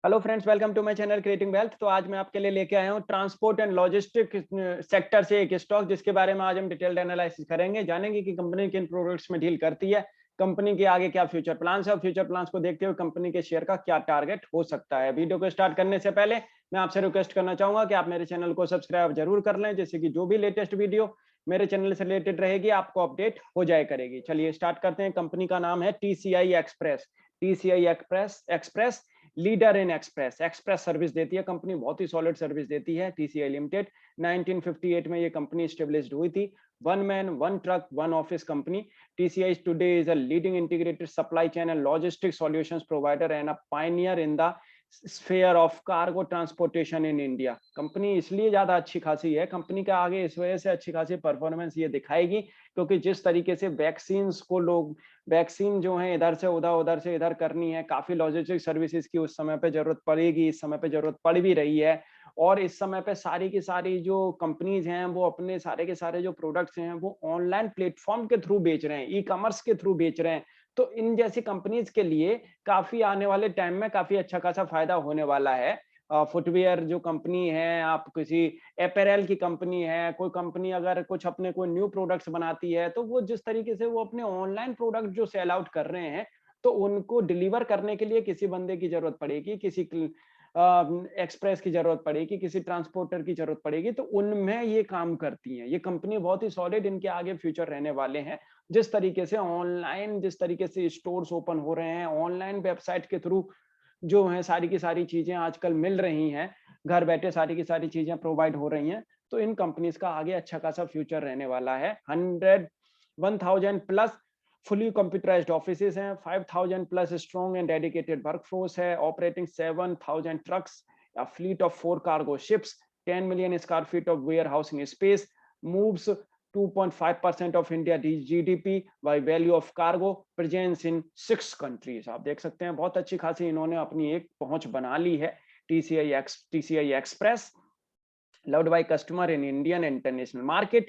Hello friends, welcome to my channel creating wealth. तो आज मैं आपके लिए लेके आया हूँ ट्रांसपोर्ट एंड लॉजिस्टिक सेक्टर से एक स्टॉक, जिसके बारे में आज हम डिटेल्ड एनालिसिस करेंगे। जानेंगे कि कंपनी किन प्रोडक्ट्स में डील करती है, कंपनी के आगे क्या फ्यूचर प्लान्स है और फ्यूचर प्लान्स को देखते हुए कंपनी के शेयर का क्या टारगेट हो सकता है। वीडियो को स्टार्ट करने से पहले मैं आपसे रिक्वेस्ट करना चाहूंगा कि आप मेरे चैनल को सब्सक्राइब जरूर कर लें, जिससे कि जो भी लेटेस्ट वीडियो मेरे चैनल से रिलेटेड रहेगी आपको अपडेट हो जाए करेगी। चलिए स्टार्ट करते हैं। कंपनी का नाम है TCI express. TCI express express leader Inn Express express service देती है कंपनी, बहुत ही सॉलिड सर्विस देती है टीसीआई लिमिटेड। 1958 में ये कंपनी स्टेब्लिश्ड हुई थी। One man one truck one office company. TCI today is a leading integrated supply chain and logistic solutions provider and a Pioneer in the sphere of cargo transportation in India. Company इसलिए ज्यादा अच्छी खासी है, company का आगे इस वजह से अच्छी खासी परफॉर्मेंस ये दिखाएगी क्योंकि जिस तरीके से वैक्सीन को लोग वैक्सीन जो है इधर से उधर उधर से इधर करनी है, काफी लॉजिस्टिक सर्विसेज की उस समय पे जरूरत पड़ेगी, इस समय पे जरूरत पड़ भी रही है। और इस समय पे सारी की सारी जो कंपनीज हैं वो अपने सारे के सारे जो प्रोडक्ट्स हैं वो ऑनलाइन प्लेटफॉर्म के थ्रू बेच रहे हैं, ई कॉमर्स के थ्रू बेच रहे हैं। तो इन जैसी कंपनीज के लिए काफी आने वाले टाइम में काफी अच्छा खासा फायदा होने वाला है। फुटवियर जो कंपनी है, आप किसी अपैरल की कंपनी है, कोई कंपनी अगर कुछ अपने कोई न्यू प्रोडक्ट्स बनाती है, तो वो जिस तरीके से वो अपने ऑनलाइन प्रोडक्ट जो सेल आउट कर रहे हैं, तो उनको डिलीवर करने के लिए किसी बंदे की जरूरत पड़ेगी, किसी एक्सप्रेस की जरूरत पड़ेगी, किसी ट्रांसपोर्टर की जरूरत पड़ेगी, तो उनमें ये काम करती है। ये कंपनी बहुत ही सॉलिड, इनके आगे फ्यूचर रहने वाले हैं। जिस तरीके से ऑनलाइन, जिस तरीके से स्टोर्स ओपन हो रहे हैं, ऑनलाइन वेबसाइट के थ्रू जो है सारी की सारी चीजें आजकल मिल रही हैं, घर बैठे सारी की सारी चीजें प्रोवाइड हो रही हैं, तो इन कंपनीज का आगे अच्छा खासा फ्यूचर रहने वाला है। 1000 प्लस फुली कंप्यूटराइज्ड ऑफिसेज हैं, 5000 plus strong and dedicated workforce है, operating 7000 trucks, a fleet of 4 cargo ships, 10 million square feet of warehousing space, moves 2.5% of India GDP by value of cargo, presence in 6 countries। आप देख सकते हैं बहुत अच्छी खासी इन्होंने अपनी एक पहुंच बना ली है। TCI express loved by customer in Indian and international market।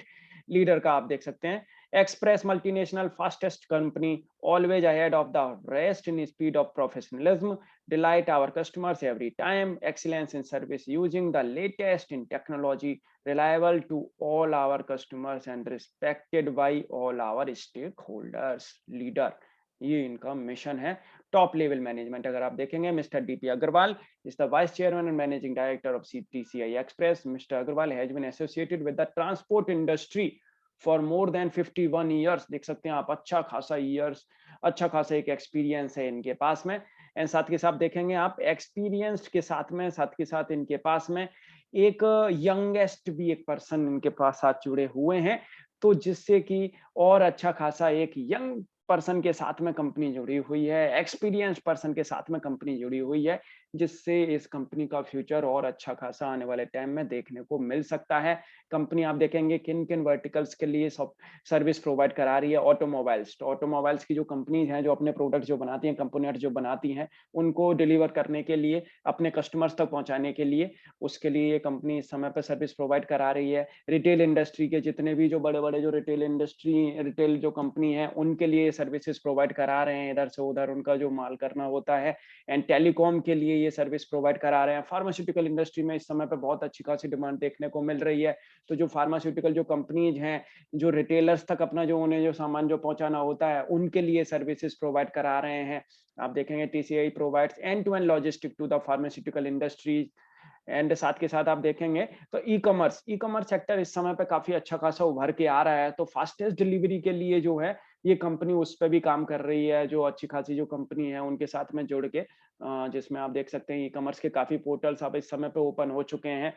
Leader का आप देख सकते हैं, express multinational fastest company, always ahead of the rest in speed of professionalism, delight our customers every time, excellence in service using the latest in technology, reliable to all our customers and respected by all our stakeholders. Leader, ये इनका mission है। Top level management अगर आप देखेंगे, mister DP Agarwal is the vice chairman and managing director of TCI Express. Mr. Agarwal has been associated with the transport industry for more than 51 years। देख सकते हैं आप, अच्छा खासा ईयर्स, अच्छा खासा एक एक्सपीरियंस है इनके पास में। एंड साथ के साथ देखेंगे आप, एक्सपीरियंस के साथ में साथ के साथ इनके पास में एक यंगेस्ट भी एक पर्सन इनके पास साथ जुड़े हुए हैं, तो जिससे कि और अच्छा खासा एक यंग पर्सन के साथ में कंपनी जुड़ी हुई है, एक्सपीरियंस पर्सन के साथ में कंपनी जुड़ी हुई है, जिससे इस कंपनी का फ्यूचर और अच्छा खासा आने वाले टाइम में देखने को मिल सकता है। कंपनी आप देखेंगे किन किन वर्टिकल्स के लिए सर्विस प्रोवाइड करा रही है। ऑटोमोबाइल्स, तो ऑटोमोबाइल्स की जो कंपनीज हैं जो अपने प्रोडक्ट जो बनाती हैं, कंपोनेंट जो बनाती हैं, उनको डिलीवर करने के लिए, अपने कस्टमर्स तक पहुंचाने के लिए, उसके लिए ये कंपनी इस समय पर सर्विस प्रोवाइड करा रही है। रिटेल इंडस्ट्री के जितने भी जो बड़े बड़े जो रिटेल जो कंपनी है, उनके लिए सर्विसेज प्रोवाइड करा रहे हैं, इधर से उधर उनका जो माल करना होता है। एंड टेलीकॉम के लिए ये सर्विस प्रोवाइड करा रहे हैं। फार्मास्यूटिकल इंडस्ट्री में इस समय पे बहुत अच्छी खासी डिमांड देखने को मिल रही है, तो जो फार्मास्यूटिकल जो कंपनीज हैं, जो रिटेलर्स तक अपना जो उन्हें जो सामान जो पहुंचाना होता है, उनके लिए सर्विसेज प्रोवाइड करा रहे हैं। आप देखेंगे TCI provides end to end logistic to the pharmaceutical industries. And साथ के साथ आप देखेंगे तो ई कॉमर्स सेक्टर इस समय पे काफी अच्छा खासा उभर के आ रहा है, तो फास्टेस्ट डिलीवरी के लिए जो है ये कंपनी उस पर भी काम कर रही है। जो अच्छी खासी जो कंपनी है उनके साथ में जुड़ के, जिसमें आप देख सकते हैं ई कॉमर्स के काफी पोर्टल्स अब इस समय पे ओपन हो चुके हैं।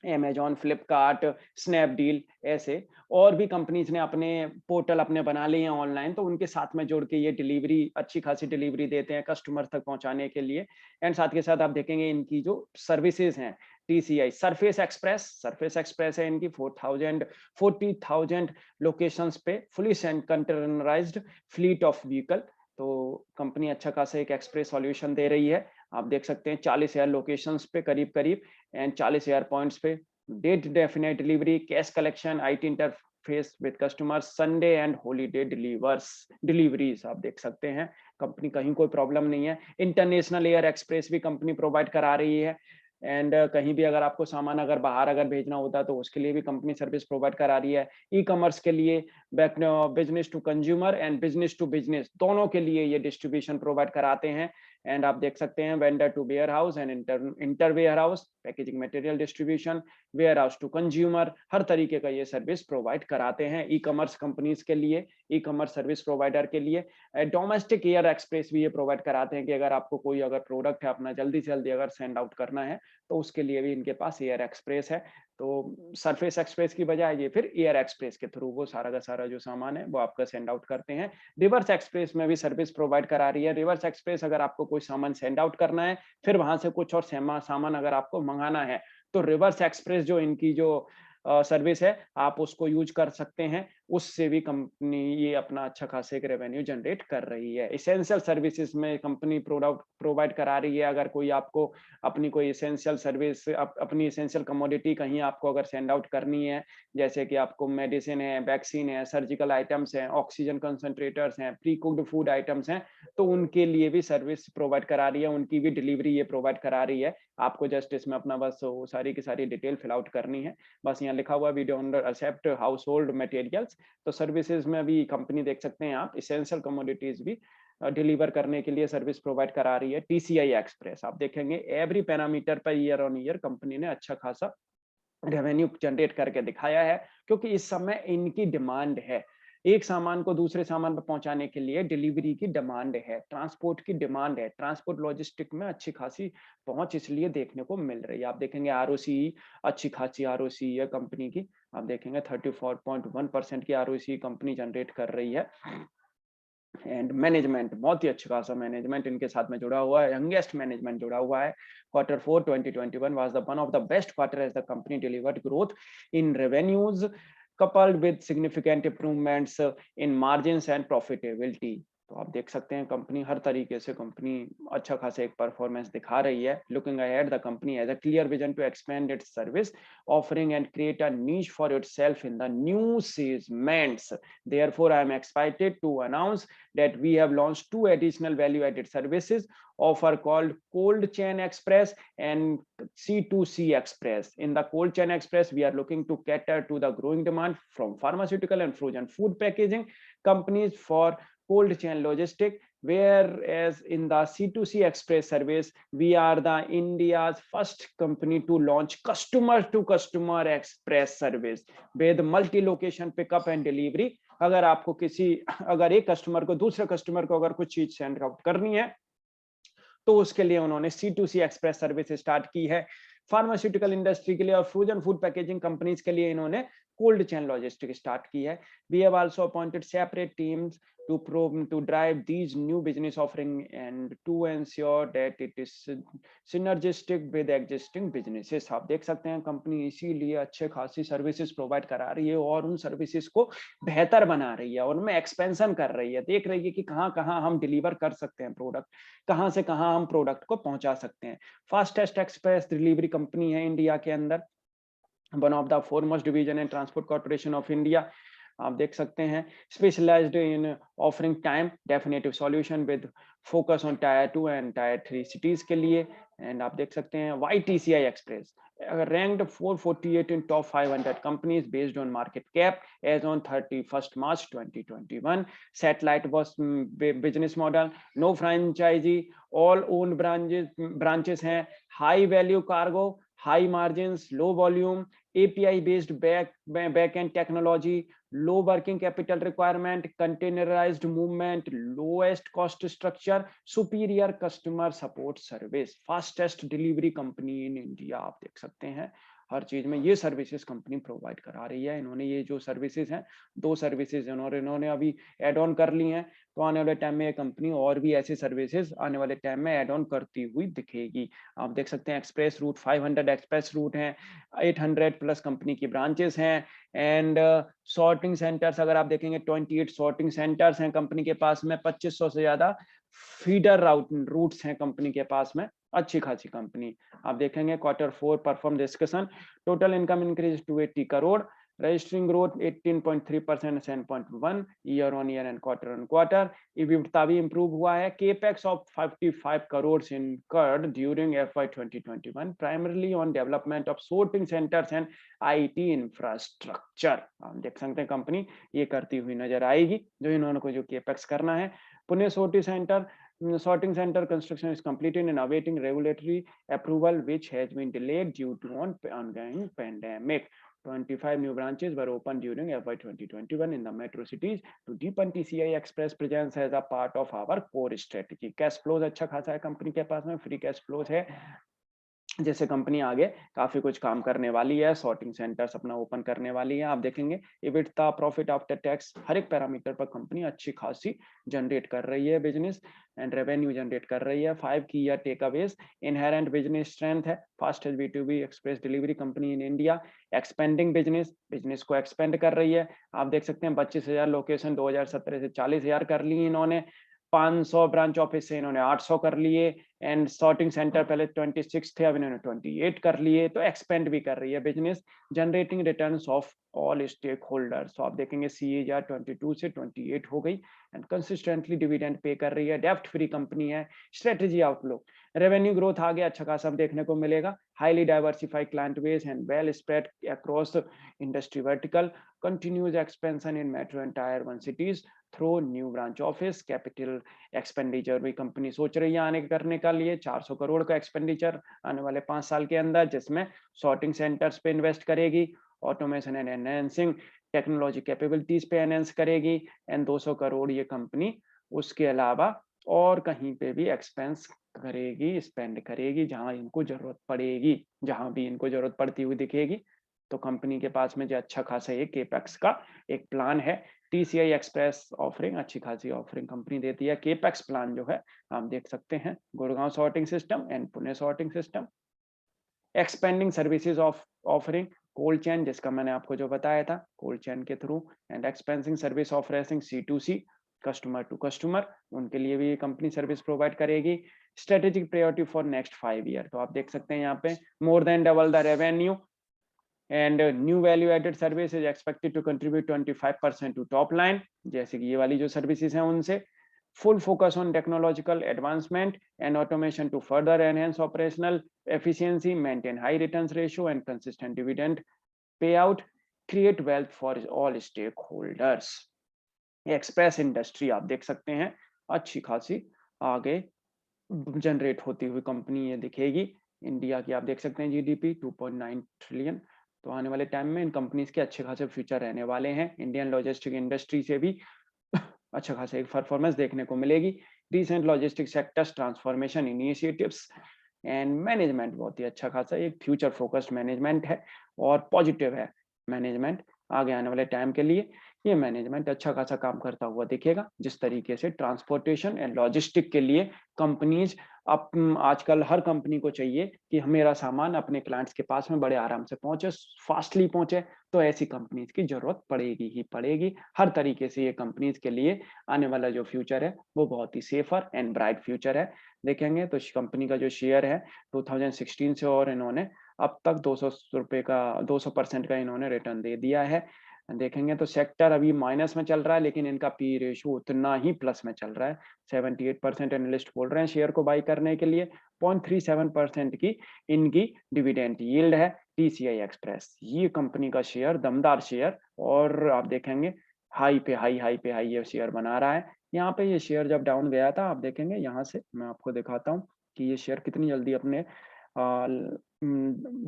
अमेजॉन, फ्लिपकार्ट, स्नैपडील, ऐसे और भी कंपनीज ने अपने पोर्टल अपने बना लिए हैं ऑनलाइन, तो उनके साथ में जुड़ के ये डिलीवरी, अच्छी खासी डिलीवरी देते हैं कस्टमर तक पहुंचाने के लिए। एंड साथ के साथ आप देखेंगे इनकी जो सर्विसेज हैं, टीसीआई सरफेस एक्सप्रेस है इनकी 40,000 लोकेशंस पे fully containerised fleet of vehicle. तो कंपनी अच्छा खासा एक एक्सप्रेस सॉल्यूशन दे रही है। आप देख सकते हैं 40,000 लोकेशंस पे करीब एंड 40,000 पॉइंट्स पे, date definite delivery, cash collection, IT face with customer, Sunday and holiday deliveries आप देख सकते हैं, कंपनी कहीं कोई प्रॉब्लम नहीं है। इंटरनेशनल एयर एक्सप्रेस भी कंपनी प्रोवाइड करा रही है, एंड कहीं भी अगर आपको सामान अगर बाहर अगर भेजना होता है तो उसके लिए भी कंपनी सर्विस प्रोवाइड करा रही है। ई कॉमर्स के लिए business to consumer and business to business दोनों के लिए ये डिस्ट्रीब्यूशन प्रोवाइड कराते हैं। एंड आप देख सकते हैं vendor to warehouse and inter warehouse, packaging material distribution, warehouse to consumer, हर तरीके का ये सर्विस प्रोवाइड कराते हैं ई कॉमर्स कंपनीज के लिए, ई कॉमर्स सर्विस प्रोवाइडर के लिए। डोमेस्टिक एयर एक्सप्रेस भी ये प्रोवाइड कराते हैं कि अगर आपको कोई अगर प्रोडक्ट है अपना जल्दी से जल्दी अगर सेंड आउट करना है तो उसके लिए भी इनके पास एयर एक्सप्रेस है। तो सरफेस एक्सप्रेस की बजाय ये फिर एयर एक्सप्रेस के थ्रू वो सारा का सारा जो सामान है वो आपका सेंड आउट करते हैं। रिवर्स एक्सप्रेस में भी सर्विस प्रोवाइड करा रही है। रिवर्स एक्सप्रेस अगर आपको कोई सामान सेंड आउट करना है फिर वहां से कुछ और सामान अगर आपको मंगाना है तो रिवर्स एक्सप्रेस जो इनकी जो सर्विस है आप उसको यूज कर सकते हैं, उससे भी कंपनी ये अपना अच्छा खासा एक रेवेन्यू जनरेट कर रही है। इसेंशियल सर्विसेज में कंपनी प्रोडक्ट प्रोवाइड करा रही है। अगर कोई आपको अपनी कोई इसेंशियल सर्विस अपनी इसेंशियल कमोडिटी कहीं आपको अगर सेंड आउट करनी है, जैसे कि आपको मेडिसिन है, वैक्सीन है, सर्जिकल आइटम्स हैं, ऑक्सीजन कंसंट्रेटर्स हैं, प्री कुक्ड फूड आइटम्स हैं, तो उनके लिए भी सर्विस प्रोवाइड करा रही है, उनकी भी डिलीवरी ये प्रोवाइड करा रही है। आपको जस्ट इसमें अपना बस वो सारी की सारी डिटेल फिल आउट करनी है। बस यहाँ लिखा हुआ video under except household materials. तो सर्विसेज में भी कंपनी देख सकते हैं आप इसेंशियल कमोडिटीज भी डिलीवर करने के लिए सर्विस प्रोवाइड करा रही है। टीसीआई एक्सप्रेस आप देखेंगे every parameter per year on year company ने अच्छा खासा रेवेन्यू जनरेट करके दिखाया है, क्योंकि इस समय इनकी डिमांड है। एक सामान को दूसरे सामान पर पहुंचाने के लिए डिलीवरी की डिमांड है, ट्रांसपोर्ट की डिमांड है, ट्रांसपोर्ट लॉजिस्टिक में अच्छी खासी पहुंच इसलिए देखने को मिल रही है। आप देखेंगे आरओसी अच्छी खासी आरओसी है कंपनी की, आप देखेंगे 34.1% की आरओसी कंपनी जनरेट कर रही है। एंड मैनेजमेंट बहुत ही अच्छा खासा मैनेजमेंट इनके साथ में जुड़ा हुआ है, यंगेस्ट मैनेजमेंट जुड़ा हुआ है। Q4 2021 was the one of the best quarter as the company delivered growth in revenues coupled with significant improvements in margins and profitability। तो आप देख सकते हैं कंपनी हर तरीके से कंपनी अच्छा खासा एक परफॉर्मेंस दिखा रही है। Looking ahead the company has a clear vision to expand its service offering and create a niche for itself in the new segments। Therefore, I am excited to announce that we have launched 2 additional value-added services offer called Cold Chain Express and C2C Express। In the Cold Chain Express, we are looking to cater to the growing demand from pharmaceutical and frozen food packaging companies for cold chain logistics, whereas in the C2C Express service, we are the India's first company to launch customer to customer express service with multi-location pickup and delivery। अगर आपको अगर एक customer को दूसरे customer को अगर कुछ चीज सेंड आउट करनी है तो उसके लिए उन्होंने C2C एक्सप्रेस सर्विस स्टार्ट की है। फार्मास्यूटिकल इंडस्ट्री के लिए और फ्रोजन फूड पैकेजिंग कंपनीज के लिए इन्होंने कोल्ड चेन लॉजिस्टिक स्टार्ट की है। We have also appointed separate teams to drive these new business offering and to ensure that it is synergistic with existing businesses। आप देख सकते हैं कंपनी इसीलिए अच्छे खासी सर्विसेज प्रोवाइड करा रही है और उन सर्विसेज को बेहतर बना रही है और उनमें एक्सपेंशन कर रही है, देख रही है कि कहाँ कहाँ हम डिलीवर कर सकते हैं प्रोडक्ट, कहाँ से कहाँ हम प्रोडक्ट को पहुंचा सकते हैं। फास्टेस्ट एक्सप्रेस डिलीवरी कंपनी है इंडिया के अंदर, one of the foremost division in Transport Corporation of India. आप देख सकते हैं specialised in offering time definitive solution with focus on tier 2 and tier 3 cities के लिए। एंड आप देख सकते हैं YTCI express ranked 448 in top 500 companies based on market cap as on 31st March 2021। satellite bus business model, no franchisee, all owned branches हैं, high value cargo, high margins, low volume, API based back end technology, low working capital requirement, containerized movement, lowest cost structure, superior customer support service, fastest delivery company in India। आप देख सकते हैं हर चीज में ये services company provide करा रही है। इन्होंने ये जो सर्विसेज हैं 2 सर्विसेज इन्होंने अभी एड ऑन कर ली हैं, तो आने वाले टाइम में ये कंपनी और भी ऐसी सर्विसेज आने वाले टाइम में ऐड ऑन करती हुई दिखेगी। आप देख सकते हैं एक्सप्रेस रूट 500 एक्सप्रेस रूट हैं, 800 प्लस कंपनी की ब्रांचेस हैं। एंड सॉर्टिंग सेंटर्स अगर आप देखेंगे 28 सॉर्टिंग सेंटर्स हैं कंपनी के पास में, 2500 से ज्यादा फीडर रूट्स हैं कंपनी के पास में, अच्छी खासी कंपनी। आप देखेंगे Q4 perform discussion, total income increase 280 crore, registering growth 18.3%, 7.1 year on year and quarter on quarter. EBITDA भी improve हुआ है. capex of 55 crores incurred during FY 2021 primarily on development of sorting centers and IT infrastructure. आप देख सकते हैं company ये करती हुई नजर आएगी जो इन्होंने को जो capex करना है. Pune sorting center construction is completed and awaiting regulatory approval, which has been delayed due to ongoing pandemic. 25 new branches were opened during FY 2021 in the metro cities to deepen TCI Express presence as a part of our core strategy. Cash flows अच्छा खासा है company के पास में, free cash flows है, जैसे company आगे काफी कुछ काम करने वाली है. सॉर्टिंग सेंटर्स अपना ओपन करने वाली है. आप देखेंगे EBITDA, प्रॉफिट आफ्टर टैक्स, हर एक पैरामीटर पर कंपनी अच्छी खासी जनरेट कर रही है बिजनेस एंड रेवेन्यू जनरेट कर रही है. 5 key year takeaways, inherent business strength है, fastest B2B express delivery company in India, expanding business को एक्सपेंड कर रही है. आप देख सकते हैं 25,000 लोकेशन 2017 से 40,000 कर ली इन्होंने. 500 ब्रांच ऑफिस से इन्होंने 800 कर लिए एंड सॉर्टिंग सेंटर पहले 26 थे, अब इन्होंने 28 कर लिए. तो एक्सपेंड भी कर रही है business, generating returns of all stakeholders. तो आप देखेंगे CAGR 22 से 28 हो गई एंड कंसिस्टेंटली डिविडेंड पे कर रही है. डेब्ट फ्री कंपनी है. स्ट्रेटेजी आउटलुक, रेवेन्यू ग्रोथ आगे अच्छा खासा देखने को मिलेगा. Highly diversified client base and well spread across industry vertical, continues expansion in metro and tyre 1 cities through new branch office. Capital expenditure भी कंपनी सोच रही है आने करने का लिए 400 करोड़ का एक्सपेंडिचर आने वाले 5 साल के अंदर, जिसमें सॉर्टिंग सेंटर्स पे इन्वेस्ट करेगी, automation and enhancing technology capabilities पे एनहांस करेगी एंड 200 करोड़ ये कंपनी उसके अलावा और कहीं पे भी एक्सपेंस करेगी, स्पेंड करेगी जहां इनको जरूरत पड़ेगी. जहां भी इनको जरूरत पड़ती हुई दिखेगी तो कंपनी के पास में जो अच्छा खासा एक केपेक्स का एक प्लान है. TCI एक्सप्रेस ऑफरिंग अच्छी खासी ऑफरिंग कंपनी देती है. केपेक्स प्लान जो है आप देख सकते हैं, Gurgaon sorting system and Pune sorting system, expanding services of offering cold chain जिसका मैंने आपको जो बताया था कोल्ड चेन के through and expanding service of racing C2C customer to customer, उनके लिए भी कंपनी सर्विस प्रोवाइड करेगी. Strategic priority for next 5 year. तो आप देख सकते हैं यहाँ पे more than double the revenue and new value added service is expected to contribute 25% to top line. जैसे कि ये वाली जो सर्विसेज हैं उनसे full focus on technological advancement and automation to further enhance operational efficiency, maintain high returns ratio and consistent dividend payout, create wealth for all stakeholders. Express industry आप देख सकते हैं अच्छी खासी आगे जनरेट होती हुई कंपनी ये दिखेगी. इंडिया की आप देख सकते हैं GDP 2.9 ट्रिलियन. तो आने वाले टाइम में इन कंपनीज के अच्छे खासे फ्यूचर रहने वाले हैं. इंडियन लॉजिस्टिक इंडस्ट्री से भी अच्छा खासा एक परफॉर्मेंस देखने को मिलेगी. Recent logistic sectors transformation initiatives and management बहुत ही अच्छा खासा एक फ्यूचर फोकस्ड मैनेजमेंट है और पॉजिटिव है मैनेजमेंट आगे आने वाले टाइम के लिए. ये मैनेजमेंट अच्छा खासा काम करता हुआ दिखेगा. जिस तरीके से ट्रांसपोर्टेशन एंड लॉजिस्टिक के लिए कंपनीज आजकल हर कंपनी को चाहिए कि मेरा सामान अपने क्लाइंट्स के पास में बड़े आराम से पहुंचे, फास्टली पहुंचे, तो ऐसी कंपनीज की जरूरत पड़ेगी ही पड़ेगी. हर तरीके से ये कंपनीज के लिए आने वाला जो फ्यूचर है वो बहुत ही सेफर एंड ब्राइट फ्यूचर है. देखेंगे तो कंपनी का जो शेयर है 2016 से और इन्होंने अब तक 200% का इन्होंने रिटर्न दे दिया है. देखेंगे तो सेक्टर अभी माइनस में चल रहा है लेकिन इनका पी रेशियो उतना ही प्लस में चल रहा है. 78% एनालिस्ट बोल रहे हैं शेयर को बाई करने के लिए. 0.37% की इनकी डिविडेंड यील्ड है. TCI एक्सप्रेस ये कंपनी का शेयर दमदार शेयर और आप देखेंगे हाई पे हाई ये शेयर बना रहा है. यहाँ पे ये शेयर जब डाउन गया था आप देखेंगे, यहाँ से मैं आपको दिखाता हूँ कि ये शेयर कितनी जल्दी अपने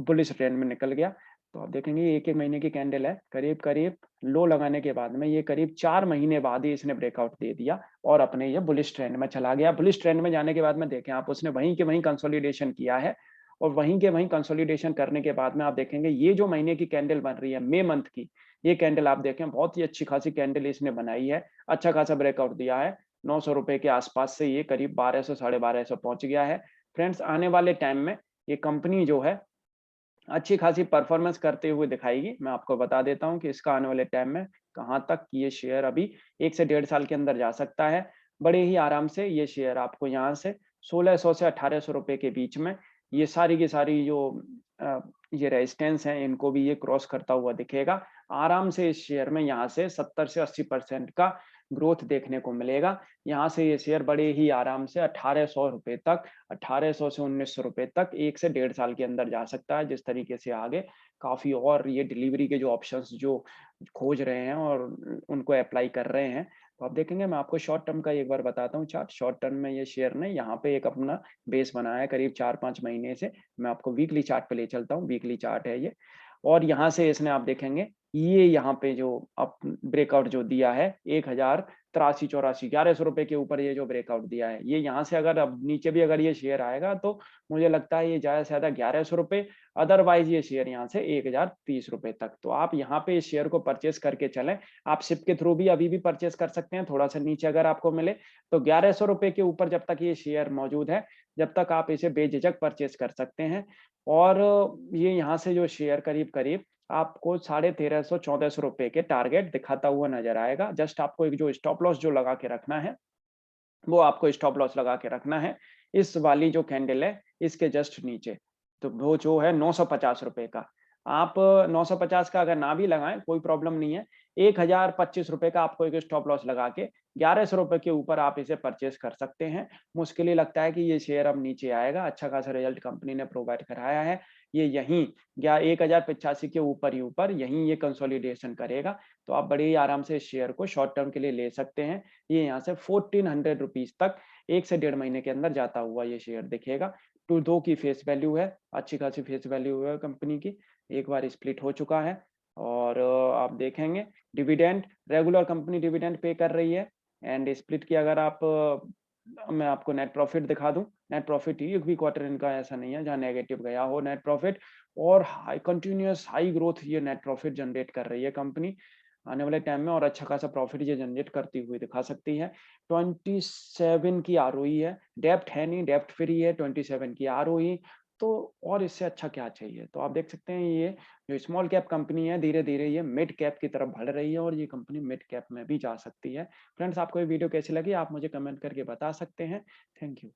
बुलिश ट्रेंड में निकल गया. तो आप देखेंगे एक महीने की कैंडल है, करीब लो लगाने के बाद में ये करीब 4 महीने बाद ही इसने ब्रेकआउट दे दिया और अपने ये बुलिश ट्रेंड में चला गया. बुलिश ट्रेंड में जाने के बाद में देखें आप उसने वहीं के वहीं कंसोलिडेशन किया है और वहीं के वहीं कंसोलिडेशन करने के बाद में आप देखेंगे ये जो महीने की कैंडल बन रही है मई मंथ की, ये कैंडल आप देखें बहुत ही अच्छी खासी कैंडल इसने बनाई है. अच्छा खासा ब्रेकआउट दिया है. 900 रुपए के आसपास से ये करीब 1200 1250 पहुंच गया है. फ्रेंड्स आने वाले टाइम में ये कंपनी जो है अच्छी खासी परफॉर्मेंस करते हुए दिखाएगी. मैं आपको बता देता हूं कि इसका आने वाले टाइम में कहां तक ये शेयर अभी 1 से 1.5 साल के अंदर जा सकता है. बड़े ही आराम से ये शेयर आपको यहां से 1600 से 1800 रुपए के बीच में ये सारी की सारी जो ये रेजिस्टेंस है, इनको भी ये क्रॉस करता हुआ दिखेगा। आराम से इस शेयर में यहाँ से 70 से 80% का ग्रोथ देखने को मिलेगा। यहाँ से ये शेयर बड़े ही आराम से ₹1800 तक, 1800 से ₹1900 तक 1 से डेढ़ साल के अंदर जा सकता है। जिस तरीके से आगे काफ़ी और ये डिलीवरी के जो ऑप्शंस जो खोज रहे हैं और उनको अप्लाई कर रहे हैं, तो आप देखेंगे मैं आपको शॉर्ट टर्म का एक बार बताता हूँ चार्ट। शॉर्ट टर्म में ये शेयर ने यहाँ पे एक अपना बेस बनाया है करीब 4-5 महीने से। मैं आपको वीकली चार्ट पे ले चलता हूँ, वीकली चार्ट है ये। और यहाँ से इसने आप देखेंगे, ये यहाँ पे जो अप ब्रेकआउट जो दिया है 1083-84 ₹1100 के ऊपर ये जो ब्रेकआउट दिया है, ये यहाँ से अगर अब नीचे भी अगर ये शेयर आएगा तो मुझे लगता है ये ज़्यादा से ज़्यादा ₹1100, अदरवाइज़ ये शेयर यहाँ से ₹1030 तक। तो आप यहाँ पे इस शेयर को परचेज़ करके चलें। आप सिप के थ्रू भी अभी भी परचेज़ कर सकते हैं, थोड़ा-सा नीचे अगर आपको मिले, तो ₹1100 के ऊपर जब तक ये शेयर मौजूद है, जब तक आप इसे बेझिझक परचेज़ कर सकते हैं। और ये यहाँ से जो शेयर करीब-करीब आपको ₹1350-1400 के टारगेट दिखाता हुआ नज़र आएगा। जस्ट आपको एक जो स्टॉप लॉस जो लगा के रखना है, वो आपको स्टॉप लॉस लगा के रखना है, इस वाली जो कैंडल है, इसके जस्ट नीचे। तो वो जो है ₹950 का। आप 950 का अगर ना भी लगाएँ, कोई प्रॉब्लम नहीं है। ₹1025 का आपको एक स्टॉप लॉस लगा के ₹1100 के ऊपर आप इसे परचेज़ कर सकते हैं। मुश्किल ही लगता है कि ये शेयर अब नीचे आएगा, अच्छा खासा रिज़ल्ट कंपनी ने प्रोवाइड कराया है। ये यहीं या 1085 के ऊपर ही ऊपर यहीं ये कंसोलिडेशन करेगा, तो आप बड़े ही आराम से इस शेयर को शॉर्ट टर्म के लिए ले सकते हैं। ये यहाँ से ₹1400 तक 1 से डेढ़ महीने के अंदर जाता हुआ ये शेयर दिखेगा। 2 की फेस वैल्यू है, अच्छी खासी फेस वैल्यू है कंपनी की। एक बार स्प्लिट हो चुका है और आप देखेंगे dividend regular company dividend pay कर रही है एंड स्प्लिट की अगर आप मैं आपको नेट प्रॉफिट दिखा दूँ, नेट प्रॉफिट एक भी क्वार्टर इनका ऐसा नहीं है जहाँ नेगेटिव गया हो नेट प्रॉफिट और हाई कंटीन्यूअस हाई ग्रोथ ये नेट प्रॉफिट जनरेट कर रही है कंपनी। आने वाले टाइम में और अच्छा खासा प्रॉफिट ये जनरेट करती हुई दिखा सकती है। 27 की आरओई है, डेब्ट है नहीं, डेब्ट फ्री है, 27 की आरओई तो और इससे अच्छा क्या चाहिए? तो आप देख सकते हैं ये जो स्मॉल कैप कंपनी है, धीरे-धीरे ये मिड कैप की तरफ बढ़ रही है और ये कंपनी मिड कैप में भी जा सकती है। फ्रेंड्स आपको ये वीडियो कैसी लगी? आप मुझे कमेंट करके बता सकते हैं। Thank you.